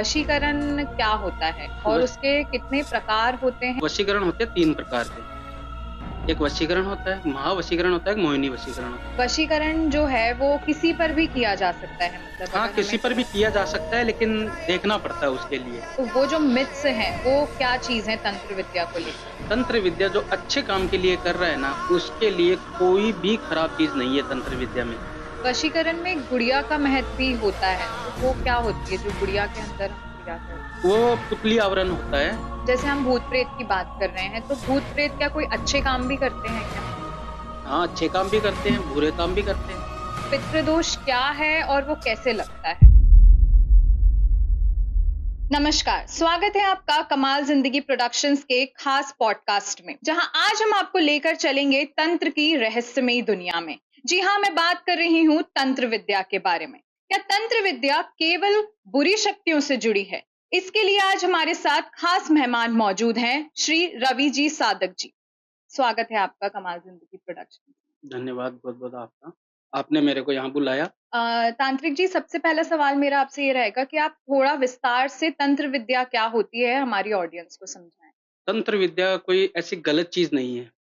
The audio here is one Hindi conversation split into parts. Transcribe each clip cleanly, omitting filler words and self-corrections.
वशीकरण क्या होता है और वश उसके कितने प्रकार होते हैं? वशीकरण होते हैं 3 प्रकार के। एक वशीकरण होता है, महावशीकरण होता है, एक मोहिनी वशीकरण होता है। वशीकरण जो है वो किसी पर भी किया जा सकता है मतलब हाँ, अगर किसी हमें पर भी किया जा सकता है लेकिन देखना पड़ता है उसके लिए। तो वो जो मिथ्स हैं वो क्या चीज़ है तंत्र विद्या को लेकर? तंत्र विद्या जो अच्छे काम के लिए कर रहा है ना, उसके लिए कोई भी खराब चीज़ नहीं है तंत्र विद्या में। वशीकरण में गुड़िया का महत्व भी होता है, तो वो क्या होती है जो गुड़िया के अंदर हम क्रिया करते हैं? वो पुतली आवरण होता है। जैसे हम भूत-प्रेत की बात कर रहे हैं, तो भूत-प्रेत क्या कोई अच्छे काम भी करते हैं क्या? हाँ, अच्छे काम भी करते हैं, बुरे काम भी करते हैं। पितृदोष क्या है और वो कैसे लगता है? नमस्कार, स्वागत है आपका कमाल जिंदगी प्रोडक्शंस के खास पॉडकास्ट में, जहां आज हम आपको लेकर चलेंगे तंत्र की रहस्यमयी दुनिया में। जी हाँ, मैं बात कर रही हूँ तंत्र विद्या के बारे में। क्या तंत्र विद्या केवल बुरी शक्तियों से जुड़ी है? इसके लिए आज हमारे साथ खास मेहमान मौजूद हैं, श्री रवि जी साधक जी। स्वागत है आपका कमाल जिंदगी प्रोडक्शन। धन्यवाद बहुत-बहुत आपका। आपने मेरे को यहाँ बुलाया। तांत्रिक जी, सबसे पहला सवाल मेरा आपसे ये रहेगा कि आप थोड़ा विस्तार से तंत्र विद्या क्या होती है हमारी ऑडियंस को समझाएं। तंत्र विद्या कोई ऐसी गलत चीज़ नहीं है।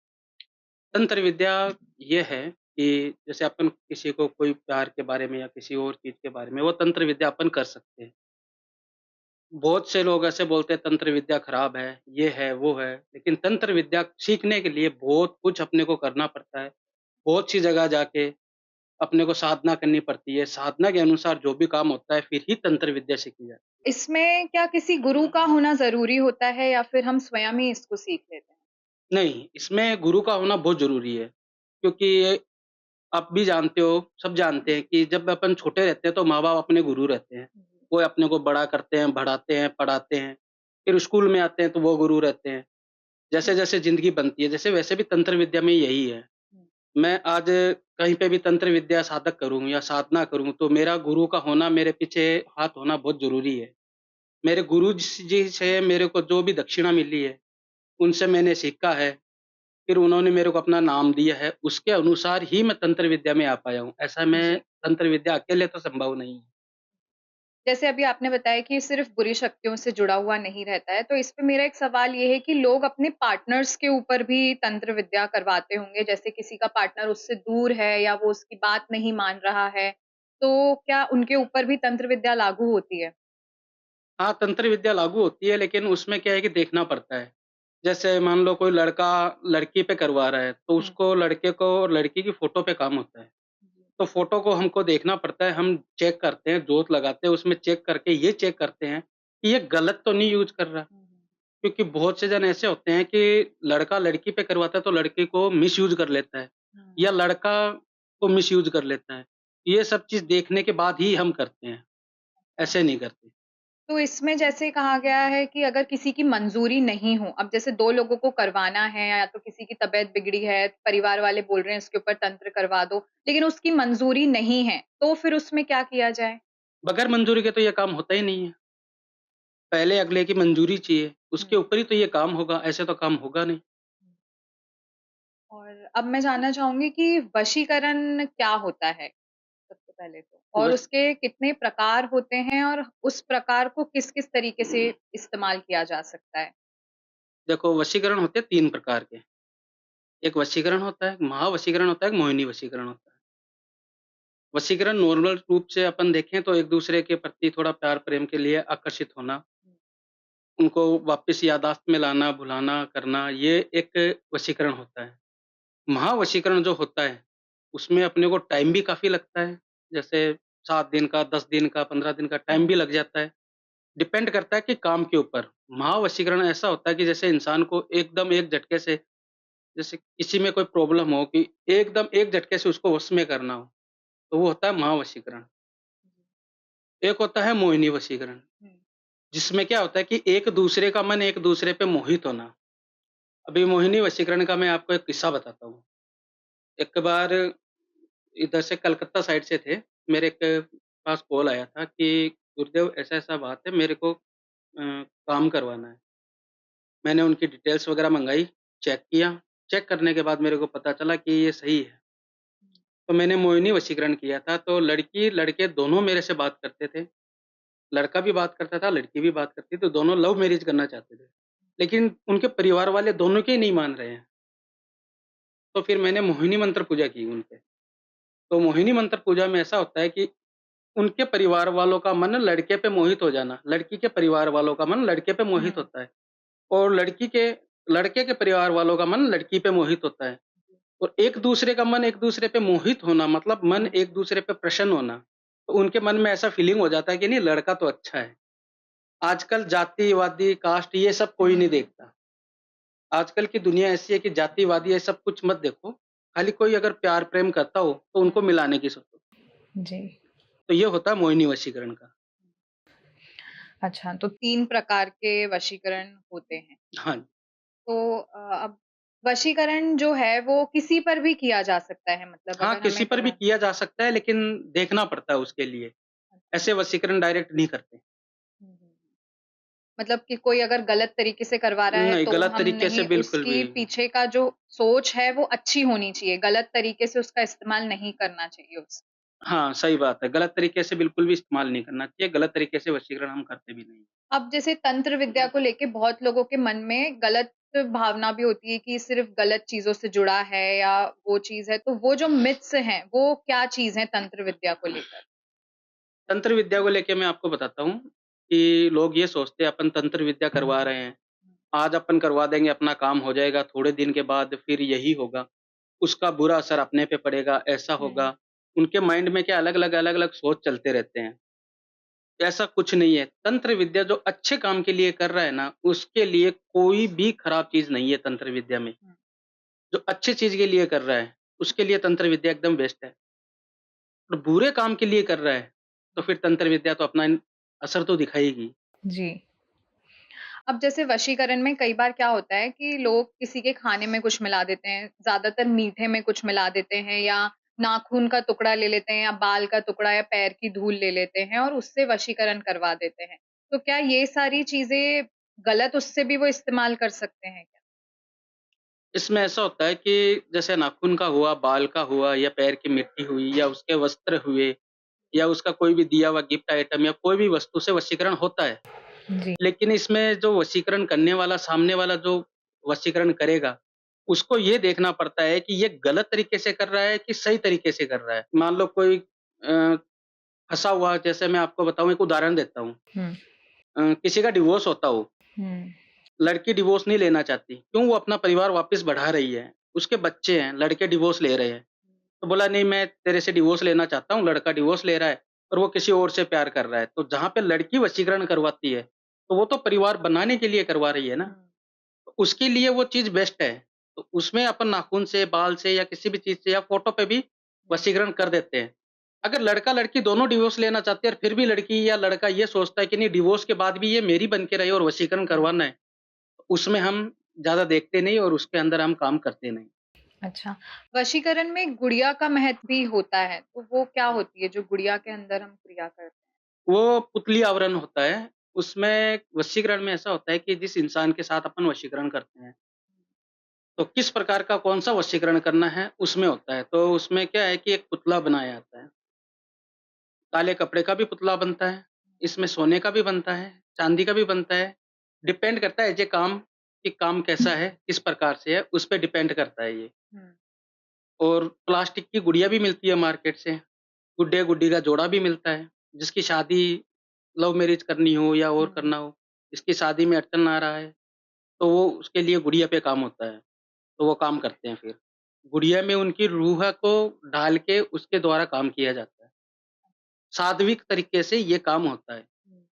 तंत्र विद्या ये है कि जैसे अपन किसी को कोई प्यार के बारे में या किसी और चीज़ के बारे में वो तंत्र विद्या अपन कर सकते हैं। बहुत से लोग ऐसे बोलते हैं तंत्र विद्या खराब है, ये है, वो है, लेकिन तंत्र विद्या सीखने के लिए बहुत कुछ अपने को करना पड़ता है। बहुत सी जगह जाके अपने को साधना करनी पड़ती है, साधना के अनुसार जो भी काम होता है फिर ही तंत्र विद्या सीखी जाती है। इसमें क्या किसी गुरु का होना ज़रूरी होता है या फिर हम स्वयं ही इसको सीख लेते हैं? नहीं, इसमें गुरु का होना बहुत ज़रूरी है, क्योंकि आप भी जानते हो, सब जानते हैं कि जब अपन छोटे रहते हैं तो माँ-बाप अपने गुरु रहते हैं। जी। वो अपने को बड़ा करते हैं, बढ़ाते हैं, पढ़ाते हैं। फिर स्कूल में आते हैं तो वो गुरु रहते हैं। जैसे-जैसे ज़िंदगी बनती है, जैसे वैसे भी तंत्र विद्या में यही है। हुँ। मैं आज कहीं पे भी तंत्र विद्या साधक करूँ या साधना करूँ तो मेरा गुरु का होना, मेरे पीछे हाथ होना बहुत ज़रूरी है। मेरे गुरु जी से मेरे को जो भी दक्षिणा मिली है, उनसे मैंने सीखा है। फिर उन्होंने मेरे को अपना नाम दिया है, उसके अनुसार ही मैं तंत्र विद्या में आ पाया हूँ। ऐसा मैं जी। तंत्र विद्या अकेले तो संभव नहीं है। जैसे अभी आपने बताया कि सिर्फ़ बुरी शक्तियों से जुड़ा हुआ नहीं रहता है, तो इस पे मेरा एक सवाल ये है कि लोग अपने पार्टनर्स के ऊपर भी तंत्र विद्या करवाते होंगे, जैसे किसी का पार्टनर उससे दूर है या वो उसकी बात नहीं मान रहा है, तो क्या उनके ऊपर भी तंत्र विद्या लागू होती है? हाँ, तंत्र विद्या लागू होती है लेकिन उसमें क्या है कि देखना पड़ता है। जैसे मान लो कोई लड़का लड़की पे करवा रहा है, तो हुँ। उसको लड़के को और लड़की की फ़ोटो पे काम होता है। जी। तो फ़ोटो को हमको देखना पड़ता है, हम चेक करते हैं, जोत लगाते हैं, उसमें चेक करके ये चेक करते हैं कि ये गलत तो नहीं यूज़ कर रहा। हुँ, हुँ। क्योंकि बहुत से जन ऐसे होते हैं कि लड़का लड़की पे करवाता है तो लड़के को मिसयूज़ कर लेता है हुँ। या लड़का को मिसयूज़ कर लेता है। ये सब चीज़ देखने के बाद ही हम करते हैं, ऐसे नहीं करते। तो इसमें जैसे कहा गया है कि अगर किसी की मंज़ूरी नहीं हो, अब जैसे 2 लोगों को करवाना है या तो किसी की तबीयत बिगड़ी है, परिवार वाले बोल रहे हैं इसके ऊपर तंत्र करवा दो, लेकिन उसकी मंज़ूरी नहीं है, तो फिर उसमें क्या किया जाए? बगैर मंजूरी के तो ये काम होता ही नहीं है। पहले अगले की मंजूरी चाहिए, उसके हुँ। ऊपर ही तो ये काम होगा, ऐसे तो काम होगा नहीं। और अब मैं जानना चाहूँगी कि वशीकरण क्या होता है, सबसे पहले तो? और वश उसके कितने प्रकार होते हैं और उस प्रकार को किस-किस तरीके से इस्तेमाल किया जा सकता है? देखो वशीकरण होते हैं 3 प्रकार के। एक वशीकरण होता है, एक महावशीकरण होता है, एक मोहिनी वशीकरण होता है। वशीकरण नॉर्मल रूप से अपन देखें तो एक-दूसरे के प्रति थोड़ा प्यार-प्रेम के लिए आकर्षित होना, उनको वापस याददाश्त में लाना, भुलाना, करना, ये एक वशीकरण होता है। महावशीकरण जो होता है, उसमें अपने को टाइम भी काफ़ी लगता है। जैसे 7 दिन का, 10 दिन का, 15 दिन का टाइम भी लग जाता है। डिपेंड करता है कि काम के ऊपर। महावशीकरण ऐसा होता है कि जैसे इंसान को एकदम एक झटके से जैसे किसी में कोई प्रॉब्लम हो कि एकदम एक झटके से उसको वश में करना हो, तो वो होता है महावशीकरण। एक होता है मोहिनी वशीकरण, हुँ। जिसमें क्या होता है कि एक दूसरे का मन एक दूसरे पे मोहित होना। अभी मोहिनी वशीकरण का मैं आपको एक किस्सा बताता हूँ। एक बार इधर से कलकत्ता साइड से थे, मेरे एक पास कॉल आया था कि गुरुदेव ऐसा-ऐसा बात है, मेरे को काम करवाना है। मैंने उनकी डिटेल्स वगैरह मँगाई, चेक किया, चेक करने के बाद मेरे को पता चला कि ये सही है। तो मैंने मोहिनी वशीकरण किया था, तो लड़की-लड़के दोनों मेरे से बात करते थे। लड़का भी बात करता था, लड़की भी बात करती थी, तो दोनों लव मैरिज करना चाहते थे। लेकिन उनके परिवार वाले दोनों के ही नहीं मान रहे हैं। तो फिर मैंने मोहिनी मंत्र पूजा की उन पे। तो मोहिनी मंत्र पूजा में ऐसा होता है कि उनके परिवार वालों का मन लड़के पे मोहित हो जाना, लड़की के परिवार वालों का मन लड़के पे मोहित हुँ। होता है और लड़के के परिवार वालों का मन लड़की पे मोहित होता है। और एक-दूसरे का मन एक-दूसरे पे मोहित होना मतलब मन हुँ। एक-दूसरे पे प्रसन्न होना। तो उनके मन में ऐसा फीलिंग हो जाता है कि नहीं लड़का तो अच्छा है। आजकल जाति-वादी, कास्ट ये सब कोई नहीं हुँ। देखता। आजकल की दुनिया ऐसी है कि जाति-वादी ये सब कुछ मत देखो। खाली कोई अगर प्यार प्रेम करता हो तो उनको मिलाने की सोचो। जी। तो ये होता है मोहिनी वशीकरण का। अच्छा, तो 3 प्रकार के वशीकरण होते हैं। हाँ, तो अब वशीकरण जो है वो किसी पर भी किया जा सकता है मतलब हाँ अगर किसी हमें पर भी करा किया जा सकता है लेकिन देखना पड़ता है उसके लिए। ऐसे वशीकरण डायरेक्ट नहीं करते। हुँ, हुँ। मतलब कि कोई अगर गलत तरीके से करवा रहा है नहीं, तो गलत हम तरीके से नहीं बिल्कुल भी उसकी पीछे का जो सोच है वो अच्छी होनी चाहिए, गलत तरीके से उसका इस्तेमाल नहीं करना चाहिए हाँ, सही बात है। गलत तरीके से बिल्कुल भी इस्तेमाल नहीं करना चाहिए। गलत तरीके से वशीकरण हम करते भी नहीं। अब जैसे तंत्र विद्या को लेके बहुत लोगों के मन में गलत भावना भी होती है कि सिर्फ़ गलत चीज़ों से जुड़ा है या वो चीज़ है, तो वो जो मिथ्स हैं, वो क्या चीज़ है तंत्र विद्या को लेकर? तंत्र विद्या को लेके मैं आपको बताता हूँ कि लोग ये सोचते हैं अपन तंत्र विद्या करवा रहे हैं। आज अपन करवा देंगे अपना काम हो जाएगा, थोड़े दिन के बाद फिर यही होगा। उसका बुरा असर अपने पे पड़ेगा, ऐसा हुँ, होगा। उनके माइंड में क्या अलग-अलग सोच चलते रहते हैं। ऐसा कुछ नहीं है। तंत्र विद्या जो अच्छे काम के लिए कर रहा है ना, उसके लिए कोई भी खराब चीज़ नहीं है तंत्र विद्या में। हुँ। जो अच्छी चीज़ के लिए कर रहा है, उसके लिए तंत्र विद्या एकदम बेस्ट है। और बुरे काम के लिए कर रहा है, तो फिर तंत्र विद्या तो अपना असर तो दिखाएगी। जी। अब जैसे वशीकरण में कई बार क्या होता है कि लोग किसी के खाने में कुछ मिला देते हैं, ज़्यादातर मीठे में कुछ मिला देते हैं या नाखून का टुकड़ा ले लेते हैं या बाल का टुकड़ा या पैर की धूल ले लेते हैं और उससे वशीकरण करवा देते हैं। तो क्या ये सारी चीज़ें गलत उससे भी वो इस्तेमाल कर सकते हैं क्या? इसमें ऐसा होता है कि जैसे नाखून का हुआ, बाल का हुआ या पैर की मिट्टी हुई या उसके वस्त्र हुए या उसका कोई भी दिया हुआ गिफ्ट आइटम या कोई भी वस्तु से वशीकरण होता है। जी। लेकिन इसमें जो वशीकरण करने वाला सामने वाला जो वशीकरण करेगा, उसको ये देखना पड़ता है कि ये गलत तरीके से कर रहा है कि सही तरीके से कर रहा है। मान लो कोई फँसा हुआ जैसे मैं आपको बताऊँ एक उदाहरण देता हूँ। हुँ, किसी का डिवोर्स होता हो, हुँ, लड़की डिवोर्स नहीं लेना चाहती, क्यों? वो अपना परिवार वापस बढ़ा रही है, उसके बच्चे हैं, लड़के डिवोर्स ले रहे हैं। तो बोला नहीं मैं तेरे से डिवोर्स लेना चाहता हूँ, लड़का डिवोर्स ले रहा है और वो किसी और से प्यार कर रहा है। तो जहाँ पे लड़की वशीकरण करवाती है, तो वो तो परिवार बनाने के लिए करवा रही है ना, हुँ, तो उसके लिए वो चीज़ बेस्ट है। तो उसमें अपन नाखून से, बाल से या किसी भी चीज़ से या फ़ोटो पे भी वशीकरण कर देते हैं। अगर लड़का-लड़की दोनों डिवोर्स लेना चाहते हैं और फिर भी लड़की या लड़का ये सोचता है कि नहीं डिवोर्स के बाद भी ये मेरी बन के रहे और वशीकरण हुँ। करवाना है, तो उसमें हम ज़्यादा देखते नहीं और उसके अंदर हम काम करते नहीं। अच्छा, वशीकरण में गुड़िया का महत्व भी होता है, तो वो क्या होती है जो गुड़िया के अंदर हम क्रिया करते हैं? वो पुतली आवरण होता है, उसमें वशीकरण में ऐसा होता है कि जिस इंसान के साथ अपन वशीकरण करते हैं, तो किस प्रकार का कौन-सा वशीकरण करना है, उसमें होता है। तो उसमें क्या है कि एक पुतला बनाया जाता है। काले कपड़े का भी पुतला बनता है, इसमें सोने का भी बनता है, चांदी का भी बनता है। डिपेंड करता है ये काम कि काम कैसा है, किस प्रकार से है, उस पे डिपेंड करता है ये। हुँ, और प्लास्टिक की गुड़िया भी मिलती है मार्केट से, गुड्डे-गुड्डी का जोड़ा भी मिलता है, जिसकी शादी लव मैरिज करनी हो या और हुँ। करना हो, जिसकी शादी में अड़चन आ रहा है, तो वो उसके लिए गुड़िया पे काम होता है, तो वो काम करते हैं फिर। गुड़िया में उनकी रूह को डाल के उसके द्वारा काम किया जाता है। सात्विक तरीके से ये काम होता है। हुँ।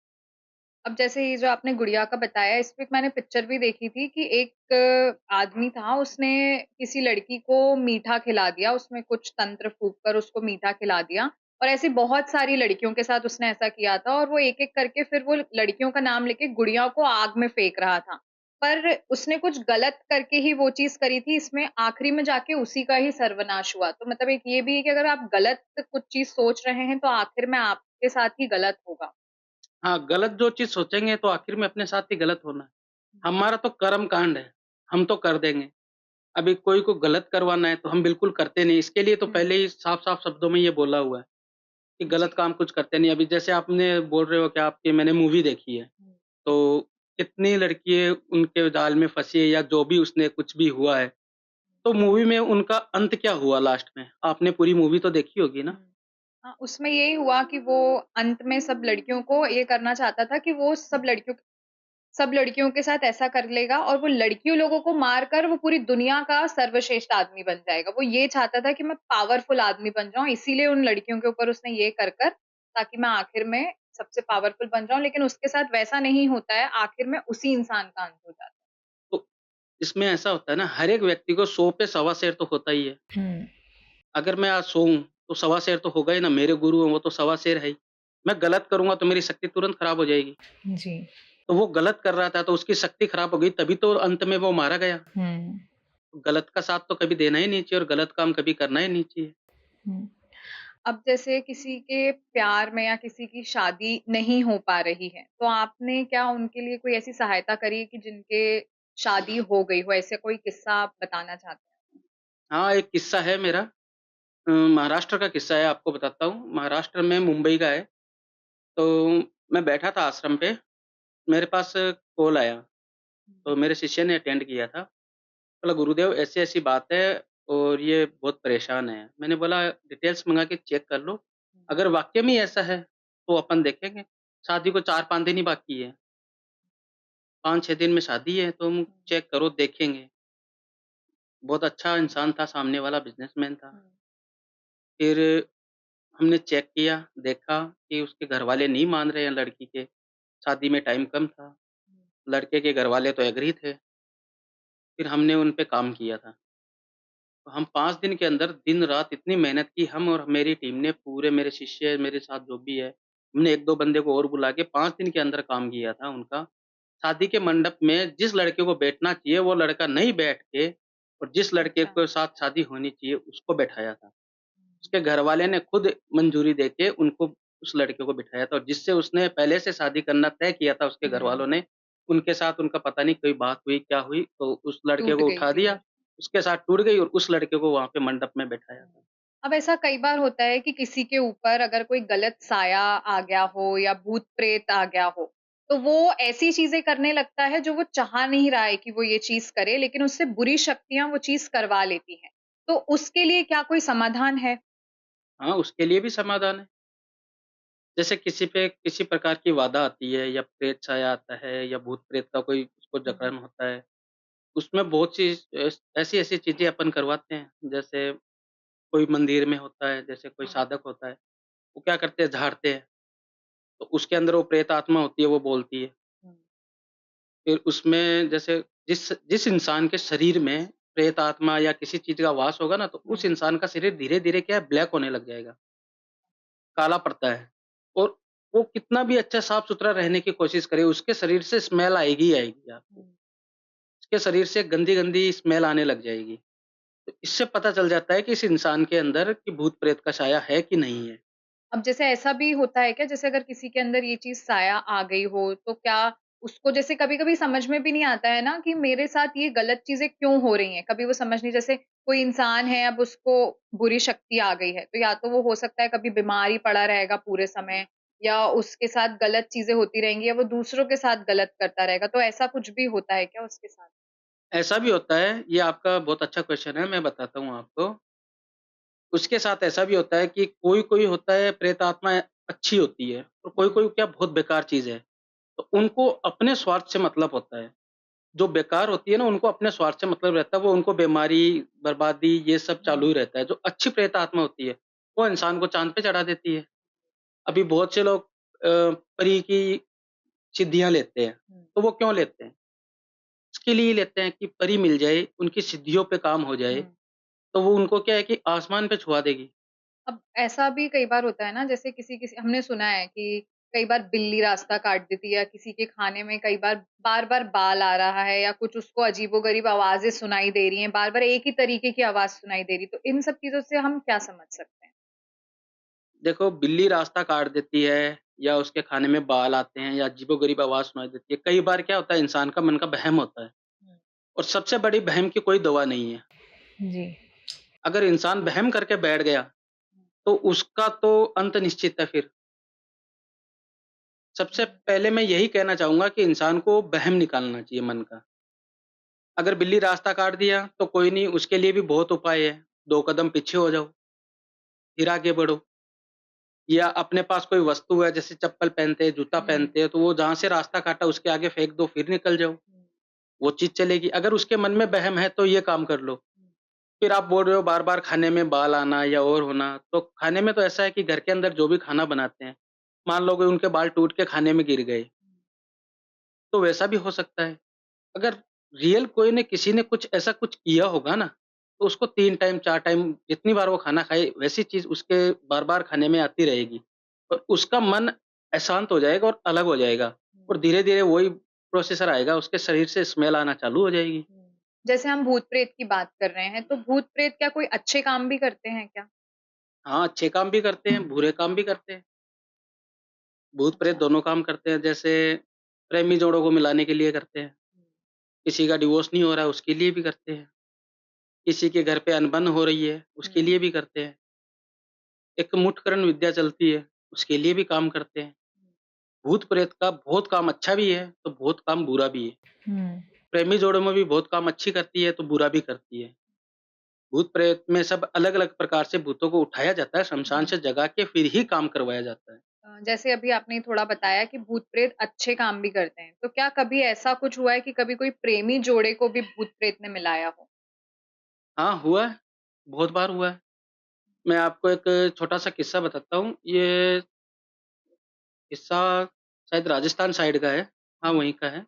अब जैसे ये जो आपने गुड़िया का बताया, इस पे एक मैंने पिक्चर भी देखी थी कि एक आदमी था, उसने किसी लड़की को मीठा खिला दिया, उसमें कुछ तंत्र फूँक कर उसको मीठा खिला दिया और ऐसी बहुत सारी लड़कियों के साथ उसने ऐसा किया था और वो एक-एक करके फिर वो लड़कियों का नाम लेके गुड़िया को आग में फेंक रहा था। पर उसने कुछ गलत करके ही वो चीज़ करी थी, इसमें आखिरी में जाके उसी का ही सर्वनाश हुआ। तो मतलब एक ये भी है कि अगर आप गलत कुछ चीज़ सोच रहे हैं, तो आखिर में आपके साथ ही गलत होगा। हाँ, गलत जो चीज़ सोचेंगे तो आखिर में अपने साथ ही गलत होना है। हमारा तो कर्म कांड है, हम तो कर देंगे। अभी कोई को गलत करवाना है तो हम बिल्कुल करते नहीं, इसके लिए तो हुँ। पहले ही साफ-साफ शब्दों में ये बोला हुआ है। कि जी। गलत काम कुछ करते नहीं। अभी जैसे आपने बोल रहे हो कि आपकी मैंने मूवी देखी है, हुँ, तो कितनी लड़कियाँ उनके जाल में फँसी है या जो भी उसने कुछ भी हुआ है, तो मूवी में उनका अंत क्या हुआ लास्ट में? आपने पूरी मूवी तो देखी होगी ना? हुँ। हाँ, उसमें यही हुआ कि वो अंत में सब लड़कियों को ये करना चाहता था कि वो सब लड़कियों के साथ ऐसा कर लेगा और वो लड़कियों लोगों को मारकर वो पूरी दुनिया का सर्वश्रेष्ठ आदमी बन जाएगा। वो ये चाहता था कि मैं पावरफुल आदमी बन जाऊँ, इसीलिए उन लड़कियों के ऊपर उसने ये कर ताकि मैं आखिर में सबसे पावरफुल बन जाऊँ, लेकिन उसके साथ वैसा नहीं होता है, आखिर में उसी इंसान का अंत हो जाता है। तो इसमें ऐसा होता है ना, हर एक व्यक्ति को 100 पे सवा शेर तो होता ही है। हुँ, अगर मैं आज 100 हूँ, तो सवा शेर तो होगा ही ना, मेरे गुरु हैं वो तो सवा शेर है ही। मैं गलत करूँगा तो मेरी शक्ति तुरंत खराब हो जाएगी। जी। तो वो गलत कर रहा था तो उसकी शक्ति खराब हो गई तभी तो अंत में वो मारा गया। हुँ, गलत का साथ तो कभी देना ही नहीं चाहिए और गलत काम कभी करना ही नहीं चाहिए। हुँ, अब जैसे किसी के प्यार में या किसी की शादी नहीं हो पा रही है, तो आपने क्या उनके लिए कोई ऐसी सहायता करी है कि जिनके शादी हो गई हो? ऐसे कोई किस्सा आप बताना चाहते हैं? हाँ, एक किस्सा है मेरा। महाराष्ट्र का किस्सा है आपको बताता हूँ। महाराष्ट्र में मुंबई का है। तो मैं बैठा था आश्रम पे, मेरे पास कॉल आया। तो मेरे शिष्य ने अटेंड किया था। बोला गुरुदेव ऐसी-ऐसी बात है और ये बहुत परेशान है। मैंने बोला डिटेल्स मँगा के चेक कर लो, अगर वाक़ई में ऐसा है तो अपन देखेंगे। शादी को 4-5 दिन ही बाकी है, 5-6 दिन में शादी है, तुम चेक करो देखेंगे। बहुत अच्छा इंसान था सामने वाला बिज़नेसमैन था। फिर हमने चेक किया, देखा कि उसके घरवाले नहीं मान रहे हैं लड़की के, शादी में टाइम कम था। लड़के के घरवाले तो एग्री थे, फिर हमने उन पे काम किया था। तो हम 5 दिन के अंदर दिन-रात इतनी मेहनत की हम और मेरी टीम ने पूरे मेरे शिष्य मेरे साथ जो भी है, हमने 1-2 बंदे को और बुला के 5 दिन के अंदर काम किया था उनका। शादी के मंडप में जिस लड़के को बैठना चाहिए वो लड़का नहीं बैठ के और जिस लड़के अच्छा। के साथ शादी होनी चाहिए उसको बैठाया था। उसके घरवाले ने खुद मंजूरी देके उनको उस लड़के को बिठाया था और जिससे उसने पहले से शादी करना तय किया था उसके हुँ, घरवालों ने, उनके साथ उनका पता नहीं कोई बात हुई, क्या हुई, तो उस लड़के टूट को गई उठा थी वो। दिया, उसके साथ टूट गई और उस लड़के को वहाँ पे मंडप में बैठाया था। अब ऐसा कई बार होता है कि किसी के ऊपर अगर कोई गलत साया आ गया हो या भूत-प्रेत आ गया हो, तो वो ऐसी चीज़ें करने लगता है जो वो चाह नहीं रहा है कि वो ये चीज़ करे, लेकिन उससे बुरी शक्तियाँ वो चीज़ करवा लेती हैं। तो उसके लिए क्या कोई समाधान है? हाँ, उसके लिए भी समाधान है। जैसे किसी पे किसी प्रकार की बाधा आती है या प्रेत छाया आता है या भूत-प्रेत का कोई उसको हुँ, जकड़न होता है, उसमें बहुत सी ऐसी-ऐसी चीज़ें अपन करवाते हैं। जैसे कोई मंदिर में होता है, जैसे कोई हुँ, साधक होता है, वो क्या करते हैं झाड़ते हैं, तो उसके अंदर वो प्रेत आत्मा होती है, वो बोलती है। हुँ, फिर उसमें जैसे जिस जिस इंसान के शरीर में प्रेत आत्मा या किसी चीज़ का वास होगा ना, तो उस हुँ, इंसान का शरीर धीरे-धीरे क्या है ब्लैक होने लग जाएगा, काला पड़ता है और वो कितना भी अच्छा साफ-सुथरा रहने की कोशिश करे, उसके शरीर से स्मेल आएगी ही आएगी आपको। हुँ। उसके शरीर से गंदी-गंदी स्मेल आने लग जाएगी। तो इससे पता चल जाता है कि इस इंसान के अंदर कि भूत-प्रेत का साया है कि नहीं है। अब जैसे ऐसा भी होता है क्या जैसे अगर किसी के अंदर ये चीज़ साया आ गई हो, तो क्या उसको जैसे कभी-कभी समझ में भी नहीं आता है ना कि मेरे साथ ये गलत चीज़ें क्यों हो रही हैं? कभी वो समझ नहीं जैसे कोई इंसान है अब उसको बुरी शक्ति आ गई है, तो या तो वो हो सकता है कभी बीमार ही पड़ा रहेगा पूरे समय या उसके साथ गलत चीज़ें होती रहेंगी या वो दूसरों के साथ गलत करता रहेगा, तो ऐसा कुछ भी होता है क्या उसके साथ? ऐसा भी होता है, ये आपका बहुत अच्छा क्वेश्चन है, मैं बताता हूँ आपको। उसके साथ ऐसा भी होता है कि कोई-कोई होता है प्रेत आत्मा अच्छी होती है और हुँ, कोई-कोई क्या बहुत बेकार चीज़ है। तो उनको अपने स्वार्थ से मतलब होता है। जो बेकार होती है ना उनको अपने स्वार्थ से मतलब रहता है, वो उनको बीमारी, बर्बादी ये सब चालू हुँ, ही रहता है। जो अच्छी प्रेत आत्मा होती है, वो इंसान को चाँद पे चढ़ा देती है। अभी बहुत से लोग परी की सिद्धियाँ लेते हैं, हुँ, तो वो क्यों लेते हैं? इसके लिए लेते हैं कि परी मिल जाए, उनकी सिद्धियों पे काम हो जाए, हुँ। तो वो उनको क्या है कि आसमान पे छुआ देगी। अब ऐसा भी कई बार होता है ना जैसे किसी-किसी हमने सुना है कि कई बार बिल्ली रास्ता काट देती है या किसी के खाने में कई बार-बार बाल आ रहा है या कुछ उसको अजीबो-गरीब आवाज़ें सुनाई दे रही हैं, बार-बार एक ही तरीके की आवाज़ सुनाई दे रही है, तो इन सब चीज़ों से हम क्या समझ सकते हैं? देखो बिल्ली रास्ता काट देती है या उसके खाने में बाल आते हैं या अजीबो-गरीब आवाज़ सुनाई देती है। कई बार क्या होता है इंसान का मन का वहम होता है हुँ, और सबसे बड़ी वहम की कोई दवा नहीं है। जी। अगर इंसान वहम करके बैठ गया, तो उसका तो अंत निश्चित है फिर। सबसे पहले मैं यही कहना चाहूँगा कि इंसान को वहम निकालना चाहिए मन का। अगर बिल्ली रास्ता काट दिया तो कोई नहीं, उसके लिए भी बहुत उपाय है। 2 कदम पीछे हो जाओ, फिर आगे बढ़ो। या अपने पास कोई वस्तु है, जैसे चप्पल पहनते हैं, जूता पहनते हैं, तो वो जहाँ से रास्ता काटा उसके आगे फेंक दो, फिर निकल जाओ, वो चीज़ चलेगी। अगर उसके मन में वहम है तो ये काम कर लो। फिर आप बोल रहे हो बार-बार खाने में बाल आना या और होना, तो खाने में तो ऐसा है कि घर के अंदर जो भी खाना बनाते हैं, मान लो कि उनके बाल टूट के खाने में गिर गए, तो वैसा भी हो सकता है। अगर रियल कोई ने किसी ने कुछ ऐसा कुछ किया होगा ना, तो उसको 3 टाइम 4 टाइम जितनी बार वो खाना खाए, वैसी चीज़ उसके बार-बार खाने में आती रहेगी और उसका मन अशांत हो जाएगा और अलग हो जाएगा और धीरे-धीरे वही प्रोसेसर आएगा, उसके शरीर से स्मेल आना चालू हो जाएगी। जैसे हम भूत-प्रेत की बात कर रहे हैं, तो भूत-प्रेत क्या कोई अच्छे काम भी करते हैं क्या? हाँ, अच्छे काम भी करते हैं, बुरे काम भी करते हैं। भूत-प्रेत अच्छा। दोनों काम करते हैं, जैसे प्रेमी जोड़ों को मिलाने के लिए करते हैं, किसी का डिवोर्स नहीं हो रहा है, उसके लिए भी करते हैं, किसी के घर पे अनबन हो रही है, उसके लिए भी करते हैं। एक मुठकरण विद्या चलती है, उसके लिए भी काम करते हैं। भूत-प्रेत का बहुत काम अच्छा भी है, तो बहुत काम बुरा भी है। हुँ, प्रेमी जोड़ों में भी बहुत काम अच्छी करती है, तो बुरा भी करती है। भूत-प्रेत में सब अलग-अलग प्रकार से भूतों को उठाया जाता है, श्मशान से जगा के फिर ही काम करवाया जाता है। जैसे अभी आपने थोड़ा बताया कि भूत-प्रेत अच्छे काम भी करते हैं, तो क्या कभी ऐसा कुछ हुआ है कि कभी कोई प्रेमी जोड़े को भी भूत-प्रेत ने मिलाया हो? हाँ, हुआ है, बहुत बार हुआ है। मैं आपको एक छोटा-सा किस्सा बताता हूँ। ये किस्सा शायद राजस्थान साइड का है। हाँ, वहीं का है।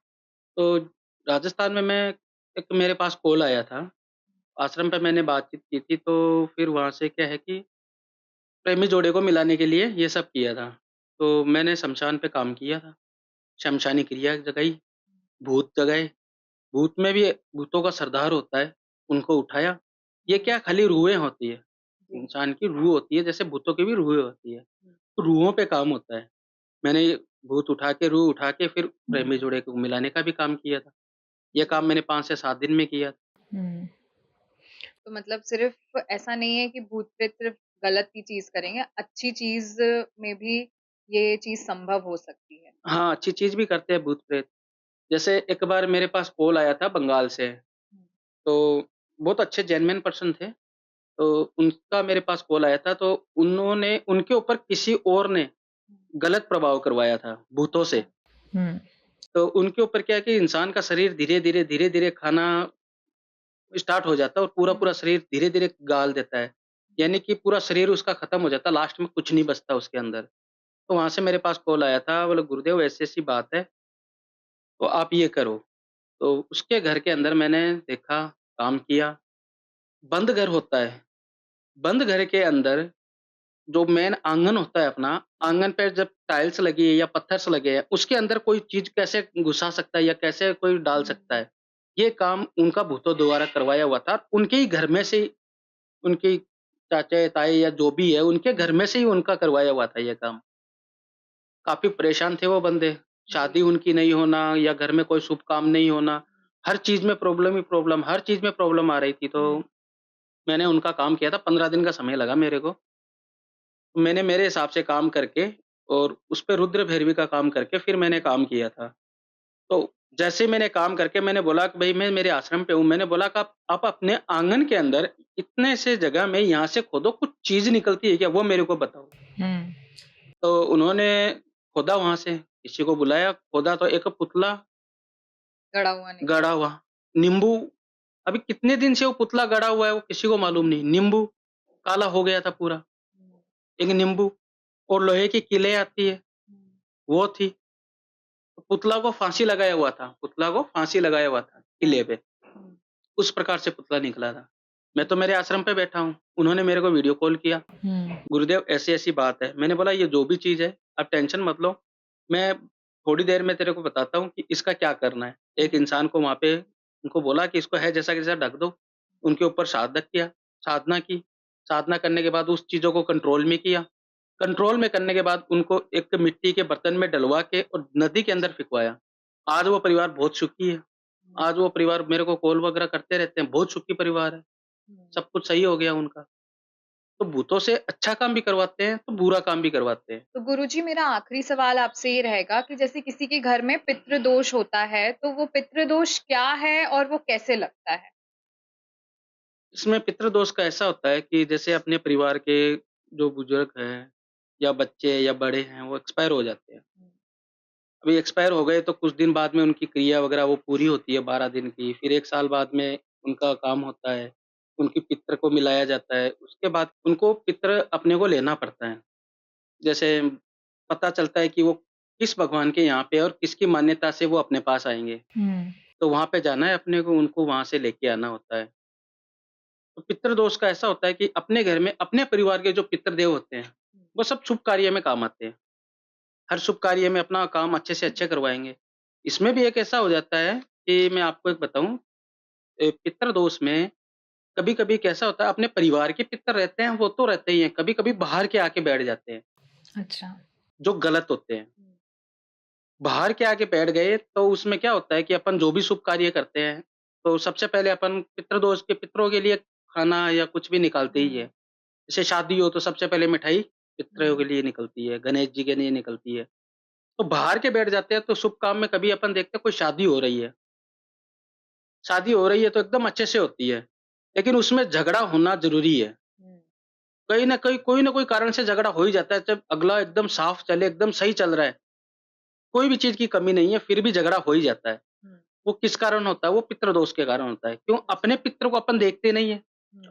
तो राजस्थान में मैं एक मेरे पास कॉल आया था। आश्रम पे मैंने बातचीत की थी, तो फिर वहाँ से क्या है कि प्रेमी जोड़े को मिलाने के लिए ये सब किया था। तो मैंने श्मशान पे काम किया था। शमशानी क्रिया जगाई, भूत जगाए। भूत में भी भूतों का सरदार होता है, उनको उठाया। ये क्या खाली रूहें होती है, इंसान की रूह होती है, जैसे भूतों की भी रूहें होती है। तो रूहों पे काम होता है। मैंने ये भूत उठा के, रूह उठा के फिर प्रेमी जोड़े को मिलाने का भी काम किया था। ये काम मैंने 5 से 7 दिन में किया। हुँ, तो मतलब सिर्फ़ ऐसा नहीं है कि भूत-प्रेत सिर्फ़ गलत ही चीज़ करेंगे, अच्छी चीज़ में भी ये चीज़ संभव हो सकती है। हाँ, अच्छी चीज़ भी करते हैं भूत-प्रेत। जैसे एक बार मेरे पास कॉल आया था बंगाल से, तो बहुत अच्छे जेन्युइन पर्सन थे। तो उनका मेरे पास कॉल आया था, तो उन्होंने उनके ऊपर किसी और ने गलत प्रभाव करवाया था भूतों से। हुँ, तो उनके ऊपर क्या है कि इंसान का शरीर धीरे-धीरे, धीरे-धीरे खाना स्टार्ट हो जाता है और पूरा-पूरा शरीर धीरे-धीरे गाल देता है। यानी कि पूरा शरीर उसका खत्म हो जाता है, लास्ट में कुछ नहीं बचता उसके अंदर। तो वहाँ से मेरे पास कॉल आया था, बोले गुरुदेव ऐसी-ऐसी बात है, तो आप ये करो। तो उसके घर के अंदर मैंने देखा, काम किया। बंद घर होता है, बंद घर के अंदर जो मेन आँगन होता है अपना, आँगन पे जब टाइल्स लगी है या पत्थर्स लगे हैं, उसके अंदर कोई चीज़ कैसे घुसा सकता है या कैसे कोई डाल सकता है? ये काम उनका भूतों द्वारा करवाया हुआ था। उनके ही घर में से ही उनके चाचा, ताई या जो भी है, उनके घर में से ही उनका करवाया हुआ था ये काम। काफ़ी परेशान थे वो बंदे, शादी उनकी नहीं होना या घर में कोई शुभ काम नहीं होना, हर चीज़ में प्रॉब्लम ही प्रॉब्लम, हर चीज़ में प्रॉब्लम आ रही थी। तो मैंने उनका काम किया था, 15 दिन का समय लगा मेरे को। मैंने मेरे हिसाब से काम करके और उस पे रुद्र भैरवी का काम करके फिर मैंने काम किया था। तो जैसे ही मैंने काम करके मैंने बोला कि भई मैं मेरे आश्रम पे हूँ, मैंने बोला कि आप अपने आँगन के अंदर इतने से जगह में यहाँ से खोदो, कुछ चीज़ निकलती है क्या? वो मेरे को बताओ। हुँ, तो उन्होंने खोदा वहाँ से, किसी को बुलाया, खोदा तो एक पुतला गड़ा हुआ निकला। गड़ा हुआ, नींबू अभी कितने दिन से वो पुतला गड़ा हुआ है वो किसी को मालूम नहीं। नींबू काला हो गया था पूरा, एक नींबू और लोहे की कीलें आती है, वो थी। पुतला को फांसी लगाया हुआ था, पुतला को फांसी लगाया हुआ था किले पे, उस प्रकार से पुतला निकला था। मैं तो मेरे आश्रम पे बैठा हूँ, उन्होंने मेरे को वीडियो कॉल किया, हुँ, गुरुदेव ऐसी-ऐसी बात है। मैंने बोला ये जो भी चीज़ है, आप टेंशन मत लो, मैं थोड़ी देर में तेरे को बताता हूँ कि इसका क्या करना है। एक इंसान को वहाँ पे उनको बोला कि इसको है जैसा कि जैसा ढक दो, उनके ऊपर साधक किया, साधना की, साधना करने के बाद उस चीज़ों को कंट्रोल में किया। कंट्रोल में करने के बाद उनको एक मिट्टी के बर्तन में डलवा के और नदी के अंदर फिकवाया। आज वो परिवार बहुत सुखी है। आज वो परिवार मेरे को कॉल वगैरह करते रहते हैं, बहुत सुखी परिवार है। सब कुछ सही हो गया उनका। तो भूतों से अच्छा काम भी करवाते हैं, तो बुरा काम भी करवाते हैं। तो गुरुजी मेरा आखिरी सवाल आपसे ये रहेगा कि जैसे किसी के घर में पितृदोष होता है, तो वो पितृदोष क्या है और वो कैसे लगता है? इसमें पितृदोष का ऐसा होता है कि जैसे अपने परिवार के जो बुजुर्ग हैं या बच्चे या बड़े हैं, वो एक्सपायर हो जाते हैं। अभी एक्सपायर हो गए तो कुछ दिन बाद में उनकी क्रिया वगैरह वो पूरी होती है 12 दिन की, फिर 1 साल बाद में उनका काम होता है, उनकी पितृ को मिलाया जाता है, उसके बाद उनको पितृ अपने को लेना पड़ता है। जैसे पता चलता है कि वो किस भगवान के यहाँ पे है और किसकी मान्यता से वो अपने पास आएँगे, हुँ। तो वहाँ पे जाना है अपने को, उनको वहाँ से लेके आना होता है। तो पितृदोष का ऐसा होता है कि अपने घर में अपने परिवार के जो पितृदेव होते हैं, वो सब शुभ कार्य में काम आते हैं। हर शुभ कार्य में अपना काम अच्छे से अच्छे करवाएँगे। इसमें भी एक ऐसा हो जाता है कि मैं आपको एक बताऊँ पितृदोष में कभी-कभी कैसा होता है अपने परिवार के पितर रहते हैं, वो तो रहते ही हैं, कभी-कभी बाहर के आके बैठ जाते हैं, अच्छा। जो गलत होते हैं। बाहर के आके बैठ गए तो उसमें क्या होता है कि अपन जो भी शुभ कार्य करते हैं, तो सबसे पहले अपन पितृदोष के पितरों के लिए खाना या कुछ भी निकालते ही है। जैसे शादी हो तो सबसे पहले मिठाई पितरों के लिए निकलती है, गणेश जी के लिए निकलती है। तो बाहर के बैठ जाते हैं तो शुभ काम में कभी अपन देखते हैं कोई शादी हो रही है। शादी हो रही है तो एकदम अच्छे से होती है, लेकिन उसमें झगड़ा होना ज़रूरी है। कहीं न कहीं कोई न कोई कारण से झगड़ा हो ही जाता है, जब अगला एकदम साफ चले, एकदम सही चल रहा है, कोई भी चीज़ की कमी नहीं है, फिर भी झगड़ा हो ही जाता है। वो किस कारण होता है? वो पितृदोष के कारण होता है। क्यों? अपने पितरों को अपन देखते नहीं है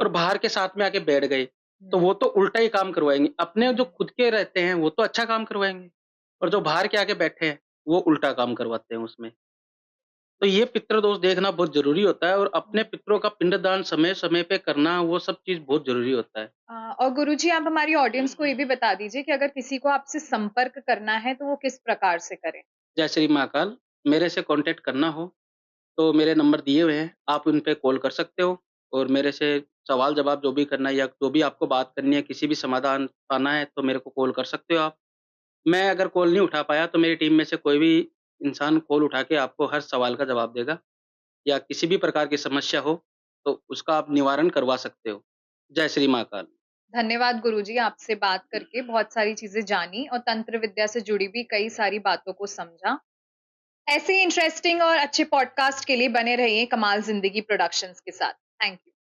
और बाहर के साथ में आके बैठ गए, तो वो तो उल्टा ही काम करवाएँगे। अपने जो खुद के रहते हैं, वो तो अच्छा काम करवाएँगे और जो बाहर के आके बैठे हैं, वो उल्टा काम करवाते हैं उसमें। तो ये पितृदोष देखना बहुत ज़रूरी होता है और अपने पितरों का पिंडदान समय-समय पे करना, वो सब चीज़ बहुत ज़रूरी होता है। और गुरुजी आप हमारी ऑडियंस को ये भी बता दीजिए कि अगर किसी को आपसे संपर्क करना है, तो वो किस प्रकार से करें? जय श्री महाकाल, मेरे से कॉन्टैक्ट करना हो तो मेरे नंबर दिए हुए हैं, आप उन पे कॉल कर सकते हो और मेरे से सवाल-जवाब जो भी करना है या जो भी आपको बात करनी है, किसी भी समाधान पाना है, तो मेरे को कॉल कर सकते हो आप। मैं अगर कॉल नहीं उठा पाया, तो मेरी टीम में से कोई भी इंसान कॉल उठा के आपको हर सवाल का जवाब देगा या किसी भी प्रकार की समस्या हो, तो उसका आप निवारण करवा सकते हो। जय श्री महाकाल। धन्यवाद गुरुजी, आपसे बात करके बहुत सारी चीज़ें जानी और तंत्र विद्या से जुड़ी भी कई सारी बातों को समझा। ऐसे ही इंटरेस्टिंग और अच्छे पॉडकास्ट के लिए बने रहिए कमाल ज़िंदगी प्रोडक्शंस के साथ। Thank you.